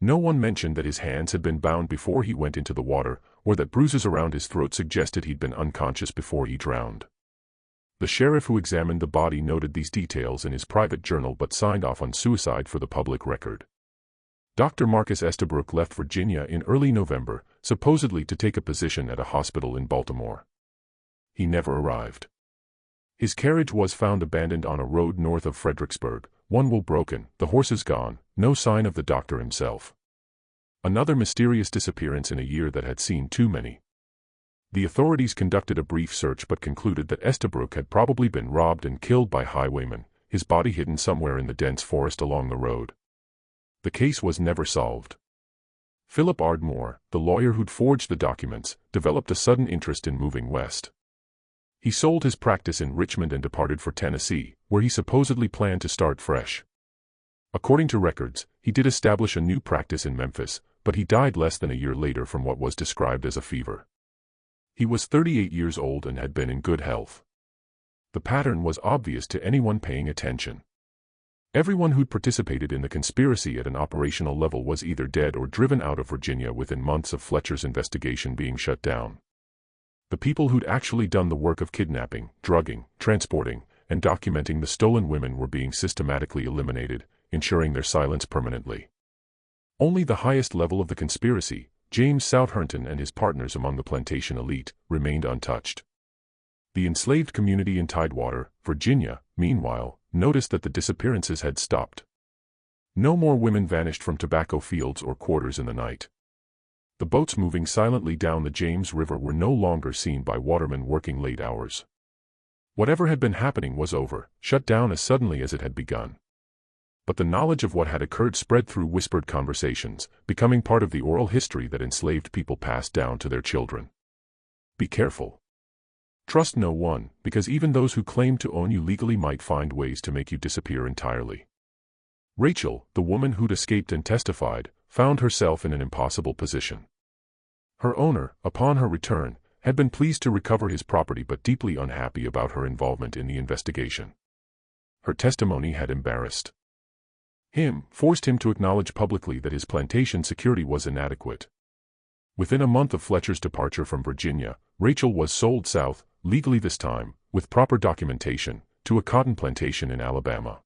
No one mentioned that his hands had been bound before he went into the water, or that bruises around his throat suggested he'd been unconscious before he drowned. The sheriff who examined the body noted these details in his private journal but signed off on suicide for the public record. Dr. Marcus Estabrook left Virginia in early November, supposedly to take a position at a hospital in Baltimore. He never arrived. His carriage was found abandoned on a road north of Fredericksburg, one wheel broken, the horses gone, no sign of the doctor himself. Another mysterious disappearance in a year that had seen too many. The authorities conducted a brief search but concluded that Estabrook had probably been robbed and killed by highwaymen, his body hidden somewhere in the dense forest along the road. The case was never solved. Philip Ardmore, the lawyer who'd forged the documents, developed a sudden interest in moving west. He sold his practice in Richmond and departed for Tennessee, where he supposedly planned to start fresh. According to records, he did establish a new practice in Memphis, but he died less than a year later from what was described as a fever. He was 38 years old and had been in good health. The pattern was obvious to anyone paying attention. Everyone who'd participated in the conspiracy at an operational level was either dead or driven out of Virginia within months of Fletcher's investigation being shut down. The people who'd actually done the work of kidnapping, drugging, transporting, and documenting the stolen women were being systematically eliminated, ensuring their silence permanently. Only the highest level of the conspiracy, James Southerton and his partners among the plantation elite, remained untouched. The enslaved community in Tidewater, Virginia, meanwhile, noticed that the disappearances had stopped. No more women vanished from tobacco fields or quarters in the night. The boats moving silently down the James River were no longer seen by watermen working late hours. Whatever had been happening was over, shut down as suddenly as it had begun. But the knowledge of what had occurred spread through whispered conversations, becoming part of the oral history that enslaved people passed down to their children. Be careful. Trust no one, because even those who claim to own you legally might find ways to make you disappear entirely. Rachel, the woman who'd escaped and testified, found herself in an impossible position. Her owner, upon her return, had been pleased to recover his property but deeply unhappy about her involvement in the investigation. Her testimony had embarrassed him, forced him to acknowledge publicly that his plantation security was inadequate. Within a month of Fletcher's departure from Virginia, Rachel was sold south, legally this time, with proper documentation, to a cotton plantation in Alabama.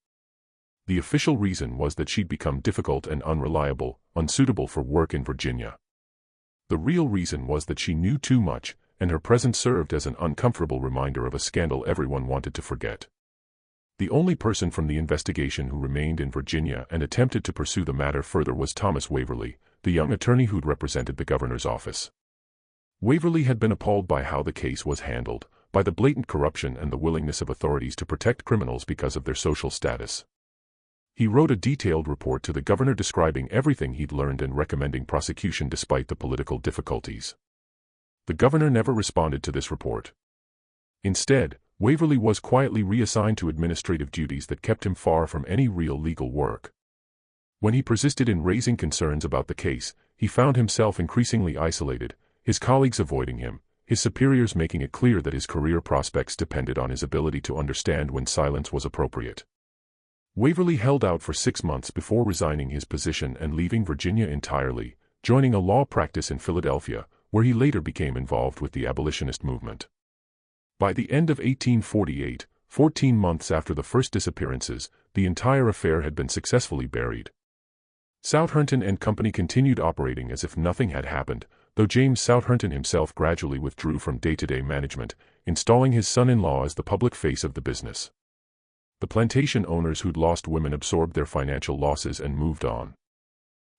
The official reason was that she'd become difficult and unreliable, unsuitable for work in Virginia. The real reason was that she knew too much, and her presence served as an uncomfortable reminder of a scandal everyone wanted to forget. The only person from the investigation who remained in Virginia and attempted to pursue the matter further was Thomas Waverly, the young attorney who'd represented the governor's office. Waverly had been appalled by how the case was handled, by the blatant corruption and the willingness of authorities to protect criminals because of their social status. He wrote a detailed report to the governor describing everything he'd learned and recommending prosecution despite the political difficulties. The governor never responded to this report. Instead, Waverly was quietly reassigned to administrative duties that kept him far from any real legal work. When he persisted in raising concerns about the case, he found himself increasingly isolated, his colleagues avoiding him, his superiors making it clear that his career prospects depended on his ability to understand when silence was appropriate. Waverly held out for 6 months before resigning his position and leaving Virginia entirely, joining a law practice in Philadelphia, where he later became involved with the abolitionist movement. By the end of 1848, 14 months after the first disappearances, the entire affair had been successfully buried. Southerton and Company continued operating as if nothing had happened, though James Southerton himself gradually withdrew from day-to-day management, installing his son-in-law as the public face of the business. The plantation owners who'd lost women absorbed their financial losses and moved on.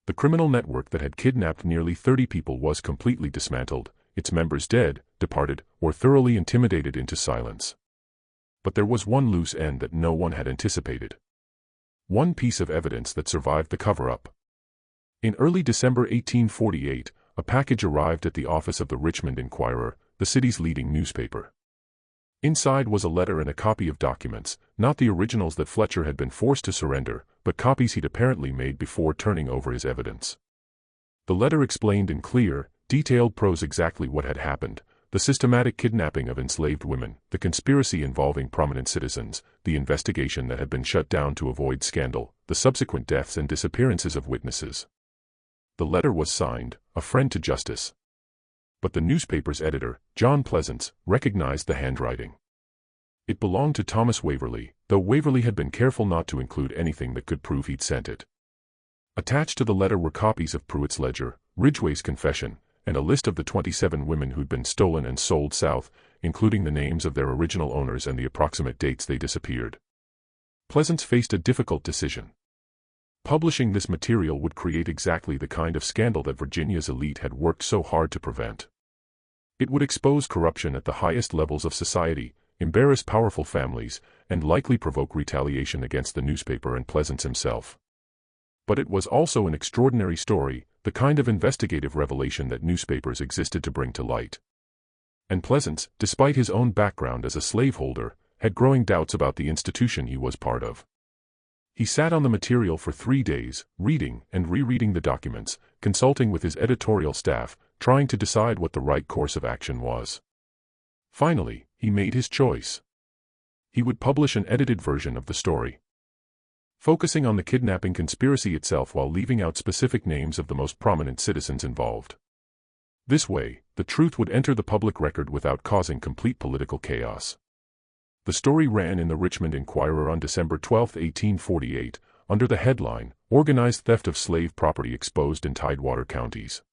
The criminal network that had kidnapped nearly 30 people was completely dismantled, its members dead, departed, or thoroughly intimidated into silence. But there was one loose end that no one had anticipated. One piece of evidence that survived the cover-up. In early December 1848, a package arrived at the office of the Richmond Enquirer, the city's leading newspaper. Inside was a letter and a copy of documents, not the originals that Fletcher had been forced to surrender, but copies he'd apparently made before turning over his evidence. The letter explained in clear, detailed prose exactly what had happened: the systematic kidnapping of enslaved women, the conspiracy involving prominent citizens, the investigation that had been shut down to avoid scandal, the subsequent deaths and disappearances of witnesses. The letter was signed, "A Friend to Justice." But the newspaper's editor, John Pleasance, recognized the handwriting. It belonged to Thomas Waverly, though Waverly had been careful not to include anything that could prove he'd sent it. Attached to the letter were copies of Pruitt's ledger, Ridgway's confession, and a list of the 27 women who'd been stolen and sold south, including the names of their original owners and the approximate dates they disappeared. Pleasance faced a difficult decision. Publishing this material would create exactly the kind of scandal that Virginia's elite had worked so hard to prevent. It would expose corruption at the highest levels of society, embarrass powerful families, and likely provoke retaliation against the newspaper and Pleasance himself. But it was also an extraordinary story, the kind of investigative revelation that newspapers existed to bring to light. And Pleasance, despite his own background as a slaveholder, had growing doubts about the institution he was part of. He sat on the material for 3 days, reading and rereading the documents, consulting with his editorial staff, trying to decide what the right course of action was. Finally, he made his choice. He would publish an edited version of the story, focusing on the kidnapping conspiracy itself while leaving out specific names of the most prominent citizens involved. This way, the truth would enter the public record without causing complete political chaos. The story ran in the Richmond Enquirer on December 12, 1848, under the headline, "Organized Theft of Slave Property Exposed in Tidewater Counties."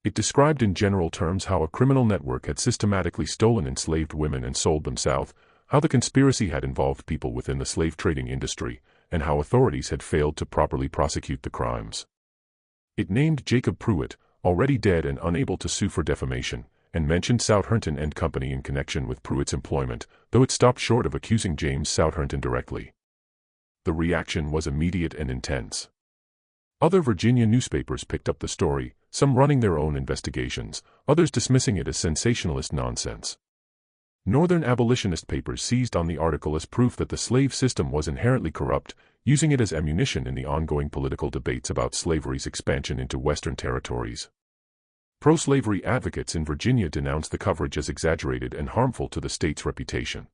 It described in general terms how a criminal network had systematically stolen enslaved women and sold them south, how the conspiracy had involved people within the slave trading industry, and how authorities had failed to properly prosecute the crimes. It named Jacob Pruitt, already dead and unable to sue for defamation, and mentioned Southerton and Company in connection with Pruitt's employment, though it stopped short of accusing James Southerton directly. The reaction was immediate and intense. Other Virginia newspapers picked up the story, some running their own investigations, others dismissing it as sensationalist nonsense. Northern abolitionist papers seized on the article as proof that the slave system was inherently corrupt, using it as ammunition in the ongoing political debates about slavery's expansion into Western territories. Pro-slavery advocates in Virginia denounced the coverage as exaggerated and harmful to the state's reputation.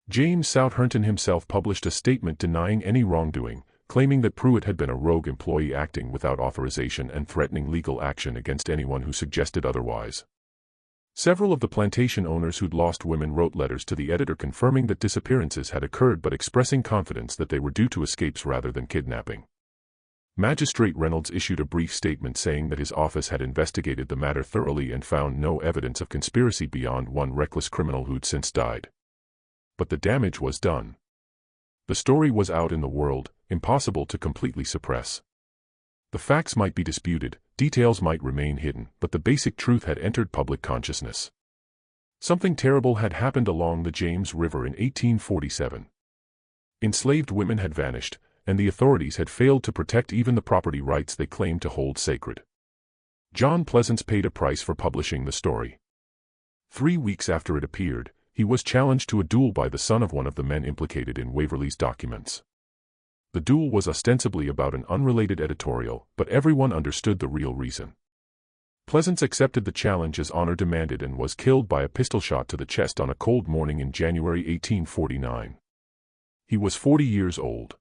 James Southerton himself published a statement denying any wrongdoing, claiming that Pruitt had been a rogue employee acting without authorization and threatening legal action against anyone who suggested otherwise. Several of the plantation owners who'd lost women wrote letters to the editor confirming that disappearances had occurred but expressing confidence that they were due to escapes rather than kidnapping. Magistrate Reynolds issued a brief statement saying that his office had investigated the matter thoroughly and found no evidence of conspiracy beyond one reckless criminal who'd since died. But the damage was done. The story was out in the world, impossible to completely suppress. The facts might be disputed, details might remain hidden, but the basic truth had entered public consciousness. Something terrible had happened along the James River in 1847. Enslaved women had vanished, and the authorities had failed to protect even the property rights they claimed to hold sacred. John Pleasance paid a price for publishing the story. 3 weeks after it appeared, he was challenged to a duel by the son of one of the men implicated in Waverly's documents. The duel was ostensibly about an unrelated editorial, but everyone understood the real reason. Pleasance accepted the challenge as honor demanded and was killed by a pistol shot to the chest on a cold morning in January 1849. He was 40 years old.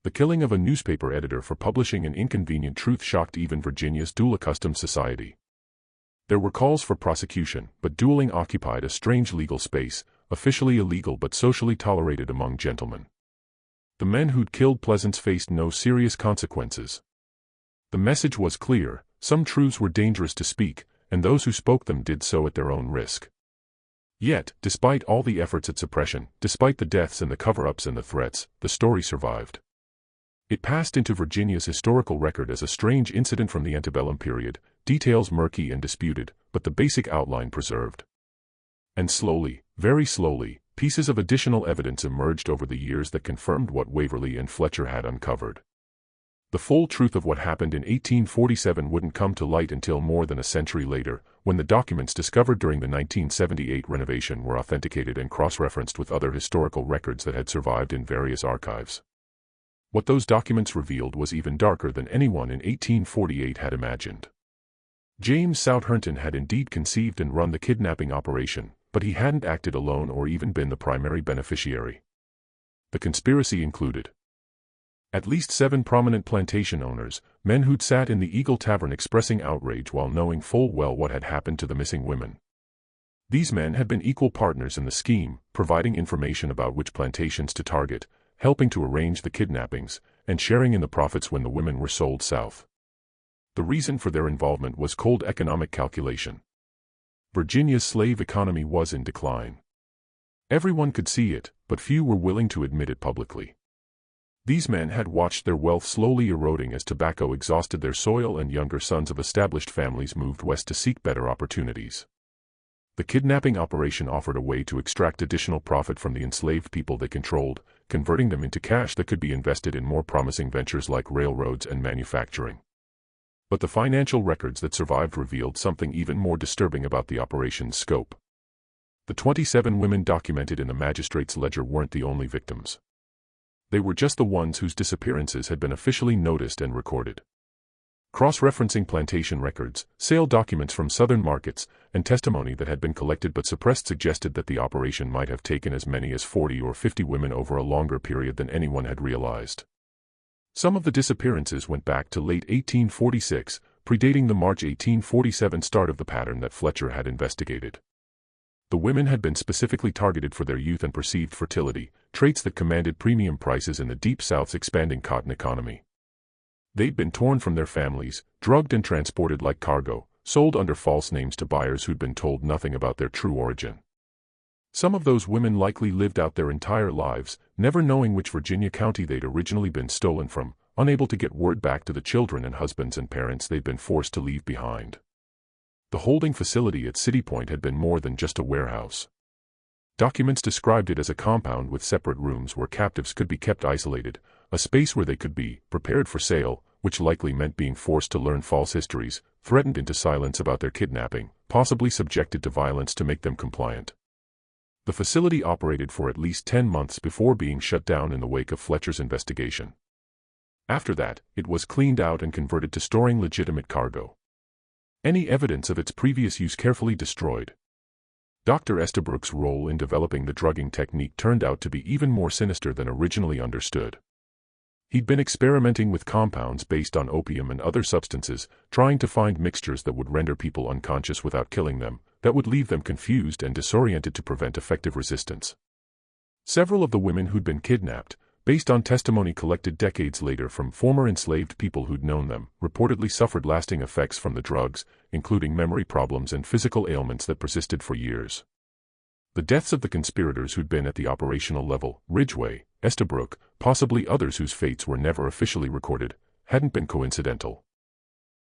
The killing of a newspaper editor for publishing an inconvenient truth shocked even Virginia's duel-accustomed society. There were calls for prosecution, but dueling occupied a strange legal space, officially illegal but socially tolerated among gentlemen. The men who'd killed Pleasance faced no serious consequences. The message was clear: some truths were dangerous to speak, and those who spoke them did so at their own risk. Yet, despite all the efforts at suppression, despite the deaths and the cover-ups and the threats, the story survived. It passed into Virginia's historical record as a strange incident from the antebellum period, details murky and disputed, but the basic outline preserved. And slowly, very slowly, pieces of additional evidence emerged over the years that confirmed what Waverly and Fletcher had uncovered. The full truth of what happened in 1847 wouldn't come to light until more than a century later, when the documents discovered during the 1978 renovation were authenticated and cross-referenced with other historical records that had survived in various archives. What those documents revealed was even darker than anyone in 1848 had imagined. James Southerton had indeed conceived and run the kidnapping operation, but he hadn't acted alone or even been the primary beneficiary. The conspiracy included at least 7 prominent plantation owners, men who'd sat in the Eagle Tavern expressing outrage while knowing full well what had happened to the missing women. These men had been equal partners in the scheme, providing information about which plantations to target, helping to arrange the kidnappings, and sharing in the profits when the women were sold south. The reason for their involvement was cold economic calculation. Virginia's slave economy was in decline. Everyone could see it, but few were willing to admit it publicly. These men had watched their wealth slowly eroding as tobacco exhausted their soil and younger sons of established families moved west to seek better opportunities. The kidnapping operation offered a way to extract additional profit from the enslaved people they controlled, converting them into cash that could be invested in more promising ventures like railroads and manufacturing. But the financial records that survived revealed something even more disturbing about the operation's scope. The 27 women documented in the magistrate's ledger weren't the only victims. They were just the ones whose disappearances had been officially noticed and recorded. Cross-referencing plantation records, sale documents from southern markets, and testimony that had been collected but suppressed suggested that the operation might have taken as many as 40 or 50 women over a longer period than anyone had realized. Some of the disappearances went back to late 1846, predating the March 1847 start of the pattern that Fletcher had investigated. The women had been specifically targeted for their youth and perceived fertility, traits that commanded premium prices in the Deep South's expanding cotton economy. They'd been torn from their families, drugged and transported like cargo, sold under false names to buyers who'd been told nothing about their true origin. Some of those women likely lived out their entire lives, never knowing which Virginia county they'd originally been stolen from, unable to get word back to the children and husbands and parents they'd been forced to leave behind. The holding facility at City Point had been more than just a warehouse. Documents described it as a compound with separate rooms where captives could be kept isolated, a space where they could be prepared for sale, which likely meant being forced to learn false histories, threatened into silence about their kidnapping, possibly subjected to violence to make them compliant. The facility operated for at least 10 months before being shut down in the wake of Fletcher's investigation. After that, it was cleaned out and converted to storing legitimate cargo. Any evidence of its previous use carefully destroyed. Dr. Estabrook's role in developing the drugging technique turned out to be even more sinister than originally understood. He'd been experimenting with compounds based on opium and other substances, trying to find mixtures that would render people unconscious without killing them, that would leave them confused and disoriented to prevent effective resistance. Several of the women who'd been kidnapped, based on testimony collected decades later from former enslaved people who'd known them, reportedly suffered lasting effects from the drugs, including memory problems and physical ailments that persisted for years. The deaths of the conspirators who'd been at the operational level, Ridgway, Estabrook, possibly others whose fates were never officially recorded, hadn't been coincidental.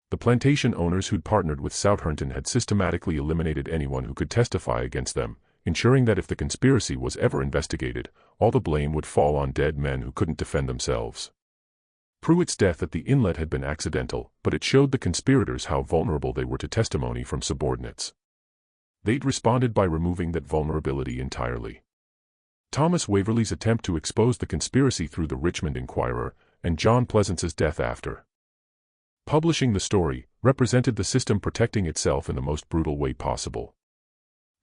The plantation owners who'd partnered with Southerton had systematically eliminated anyone who could testify against them, ensuring that if the conspiracy was ever investigated, all the blame would fall on dead men who couldn't defend themselves. Pruitt's death at the inlet had been accidental, but it showed the conspirators how vulnerable they were to testimony from subordinates. They'd responded by removing that vulnerability entirely. Thomas Waverly's attempt to expose the conspiracy through the Richmond Inquirer, and John Pleasance's death after publishing the story, represented the system protecting itself in the most brutal way possible.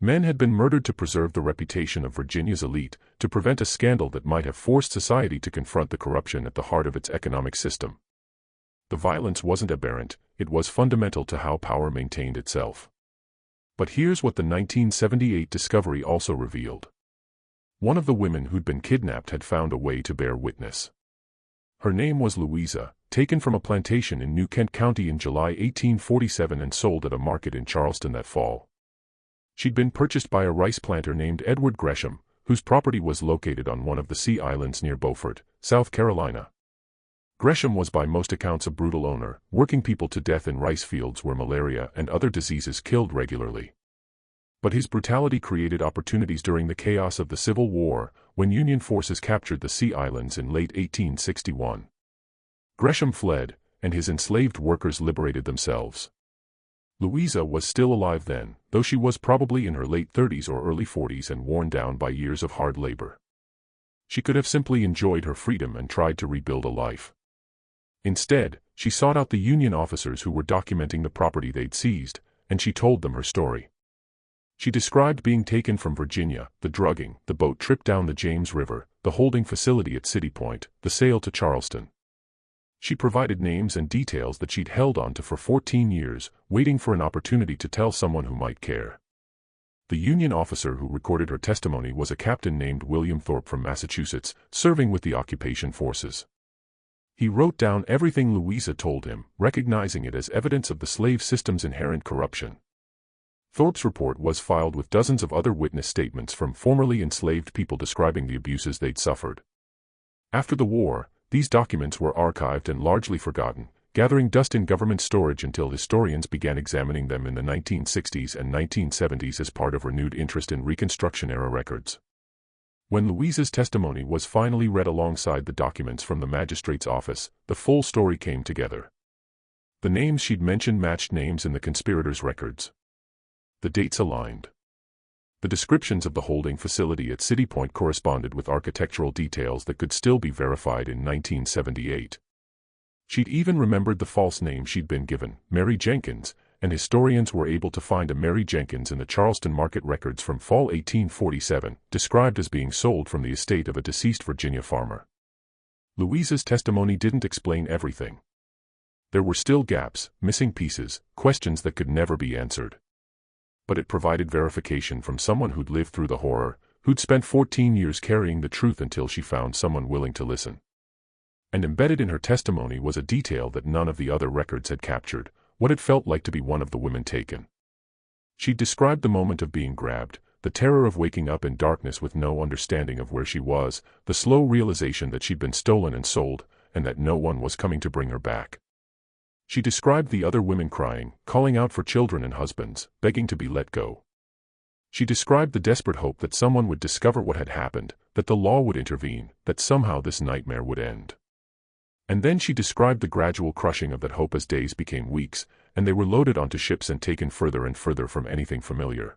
Men had been murdered to preserve the reputation of Virginia's elite, to prevent a scandal that might have forced society to confront the corruption at the heart of its economic system. The violence wasn't aberrant, it was fundamental to how power maintained itself. But here's what the 1978 discovery also revealed. One of the women who'd been kidnapped had found a way to bear witness. Her name was Louisa, taken from a plantation in New Kent County in July 1847 and sold at a market in Charleston that fall. She'd been purchased by a rice planter named Edward Gresham, whose property was located on one of the Sea Islands near Beaufort, South Carolina. Gresham was by most accounts a brutal owner, working people to death in rice fields where malaria and other diseases killed regularly. But his brutality created opportunities during the chaos of the Civil War, when Union forces captured the Sea Islands in late 1861. Gresham fled, and his enslaved workers liberated themselves. Louisa was still alive then, though she was probably in her late 30s or early 40s and worn down by years of hard labor. She could have simply enjoyed her freedom and tried to rebuild a life. Instead, she sought out the Union officers who were documenting the property they'd seized, and she told them her story. She described being taken from Virginia, the drugging, the boat trip down the James River, the holding facility at City Point, the sale to Charleston. She provided names and details that she'd held on to for 14 years, waiting for an opportunity to tell someone who might care. The Union officer who recorded her testimony was a captain named William Thorpe from Massachusetts, serving with the occupation forces. He wrote down everything Louisa told him, recognizing it as evidence of the slave system's inherent corruption. Thorpe's report was filed with dozens of other witness statements from formerly enslaved people describing the abuses they'd suffered. After the war, these documents were archived and largely forgotten, gathering dust in government storage until historians began examining them in the 1960s and 1970s as part of renewed interest in Reconstruction-era records. When Louisa's testimony was finally read alongside the documents from the magistrate's office, the full story came together. The names she'd mentioned matched names in the conspirators' records. The dates aligned. The descriptions of the holding facility at City Point corresponded with architectural details that could still be verified in 1978. She'd even remembered the false name she'd been given, Mary Jenkins, and historians were able to find a Mary Jenkins in the Charleston market records from fall 1847, described as being sold from the estate of a deceased Virginia farmer. Louisa's testimony didn't explain everything. There were still gaps, missing pieces, questions that could never be answered. But it provided verification from someone who'd lived through the horror, who'd spent 14 years carrying the truth until she found someone willing to listen. And embedded in her testimony was a detail that none of the other records had captured, what it felt like to be one of the women taken. She described the moment of being grabbed, the terror of waking up in darkness with no understanding of where she was, the slow realization that she'd been stolen and sold, and that no one was coming to bring her back. She described the other women crying, calling out for children and husbands, begging to be let go. She described the desperate hope that someone would discover what had happened, that the law would intervene, that somehow this nightmare would end. And then she described the gradual crushing of that hope as days became weeks, and they were loaded onto ships and taken further and further from anything familiar.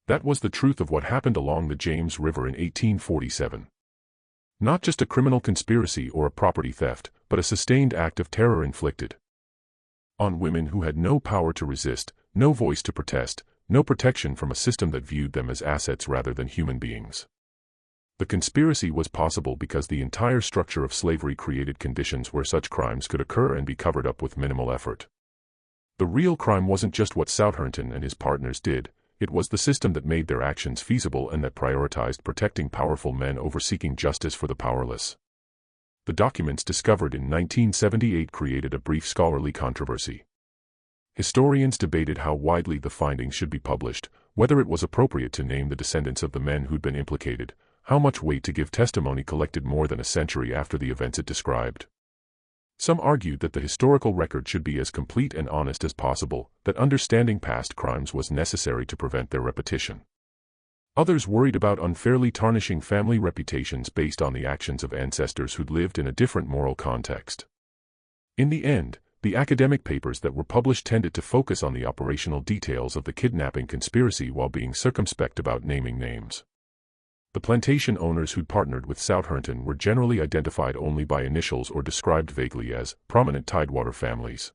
That was the truth of what happened along the James River in 1847. Not just a criminal conspiracy or a property theft, but a sustained act of terror inflicted on women who had no power to resist, no voice to protest, no protection from a system that viewed them as assets rather than human beings. The conspiracy was possible because the entire structure of slavery created conditions where such crimes could occur and be covered up with minimal effort. The real crime wasn't just what Southerton and his partners did, it was the system that made their actions feasible and that prioritized protecting powerful men over seeking justice for the powerless. The documents discovered in 1978 created a brief scholarly controversy. Historians debated how widely the findings should be published, whether it was appropriate to name the descendants of the men who'd been implicated, how much weight to give testimony collected more than a century after the events it described. Some argued that the historical record should be as complete and honest as possible, that understanding past crimes was necessary to prevent their repetition. Others worried about unfairly tarnishing family reputations based on the actions of ancestors who'd lived in a different moral context. In the end, the academic papers that were published tended to focus on the operational details of the kidnapping conspiracy while being circumspect about naming names. The plantation owners who'd partnered with Southerton were generally identified only by initials or described vaguely as prominent Tidewater families.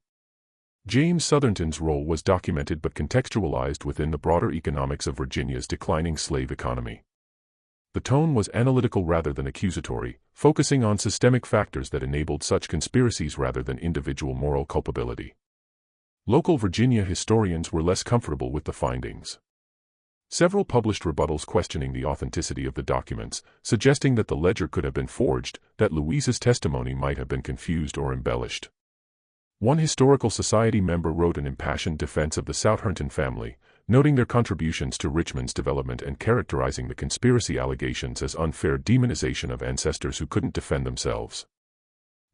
James Southerton's role was documented but contextualized within the broader economics of Virginia's declining slave economy. The tone was analytical rather than accusatory, focusing on systemic factors that enabled such conspiracies rather than individual moral culpability. Local Virginia historians were less comfortable with the findings. Several published rebuttals questioning the authenticity of the documents, suggesting that the ledger could have been forged, that Louise's testimony might have been confused or embellished. One historical society member wrote an impassioned defense of the Southerton family, noting their contributions to Richmond's development and characterizing the conspiracy allegations as unfair demonization of ancestors who couldn't defend themselves.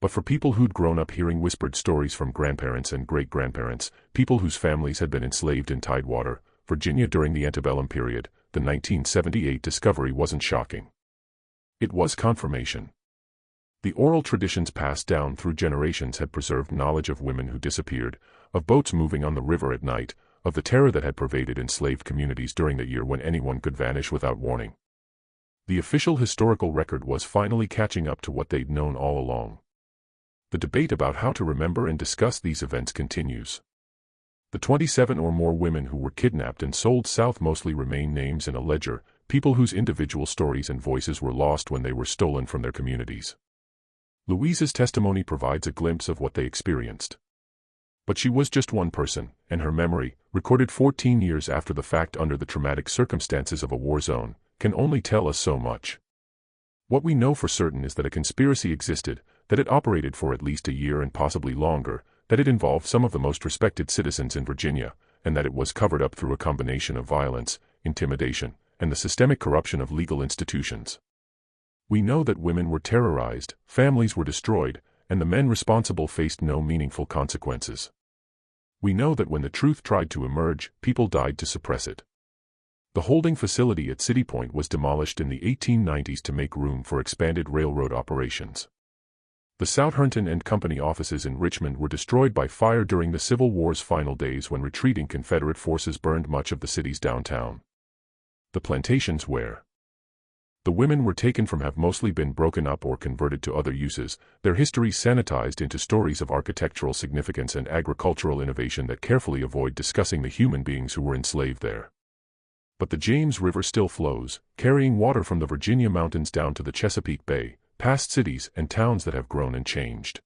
But for people who'd grown up hearing whispered stories from grandparents and great-grandparents, people whose families had been enslaved in Tidewater, Virginia during the antebellum period, the 1978 discovery wasn't shocking. It was confirmation. The oral traditions passed down through generations had preserved knowledge of women who disappeared, of boats moving on the river at night, of the terror that had pervaded enslaved communities during the year when anyone could vanish without warning. The official historical record was finally catching up to what they'd known all along. The debate about how to remember and discuss these events continues. The 27 or more women who were kidnapped and sold south mostly remain names in a ledger, people whose individual stories and voices were lost when they were stolen from their communities. Louise's testimony provides a glimpse of what they experienced. But she was just one person, and her memory, recorded 14 years after the fact under the traumatic circumstances of a war zone, can only tell us so much. What we know for certain is that a conspiracy existed, that it operated for at least a year and possibly longer, that it involved some of the most respected citizens in Virginia, and that it was covered up through a combination of violence, intimidation, and the systemic corruption of legal institutions. We know that women were terrorized, families were destroyed, and the men responsible faced no meaningful consequences. We know that when the truth tried to emerge, people died to suppress it. The holding facility at City Point was demolished in the 1890s to make room for expanded railroad operations. The Southerton and Company offices in Richmond were destroyed by fire during the Civil War's final days when retreating Confederate forces burned much of the city's downtown. The plantations where the women were taken from have mostly been broken up or converted to other uses, their histories sanitized into stories of architectural significance and agricultural innovation that carefully avoid discussing the human beings who were enslaved there. But the James River still flows, carrying water from the Virginia mountains down to the Chesapeake Bay, past cities and towns that have grown and changed.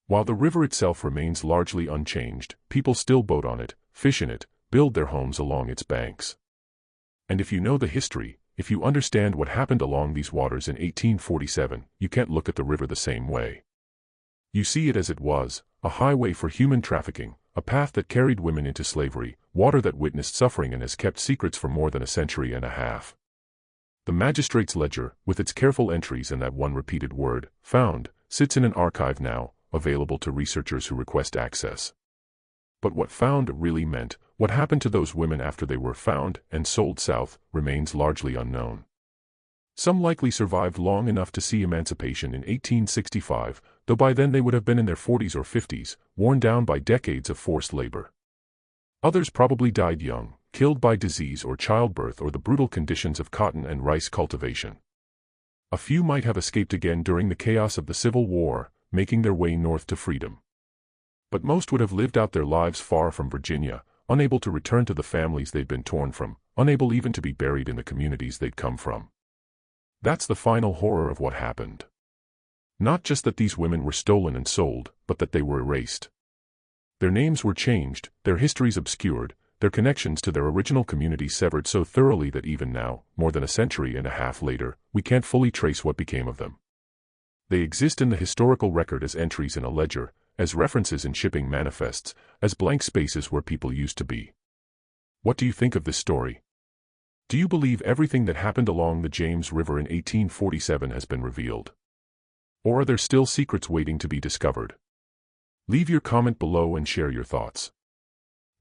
While the river itself remains largely unchanged, people still boat on it, fish in it, build their homes along its banks. And if you know the history, if you understand what happened along these waters in 1847, you can't look at the river the same way. You see it as it was, a highway for human trafficking, a path that carried women into slavery, water that witnessed suffering and has kept secrets for more than a century and a half. The magistrate's ledger, with its careful entries and that one repeated word, found, sits in an archive now, available to researchers who request access. But what found really meant, what happened to those women after they were found and sold south, remains largely unknown. Some likely survived long enough to see emancipation in 1865, though by then they would have been in their 40s or 50s, worn down by decades of forced labor. Others probably died young, killed by disease or childbirth or the brutal conditions of cotton and rice cultivation. A few might have escaped again during the chaos of the Civil War, making their way north to freedom. But most would have lived out their lives far from Virginia, unable to return to the families they'd been torn from, unable even to be buried in the communities they'd come from. That's the final horror of what happened. Not just that these women were stolen and sold, but that they were erased. Their names were changed, their histories obscured, their connections to their original community severed so thoroughly that even now, more than a century and a half later, we can't fully trace what became of them. They exist in the historical record as entries in a ledger, as references in shipping manifests, as blank spaces where people used to be. What do you think of this story? Do you believe everything that happened along the James River in 1847 has been revealed? Or are there still secrets waiting to be discovered? Leave your comment below and share your thoughts.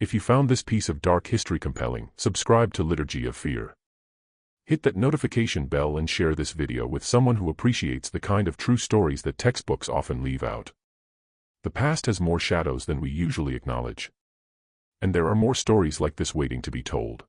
If you found this piece of dark history compelling, subscribe to Liturgy of Fear. Hit that notification bell and share this video with someone who appreciates the kind of true stories that textbooks often leave out. The past has more shadows than we usually acknowledge. And there are more stories like this waiting to be told.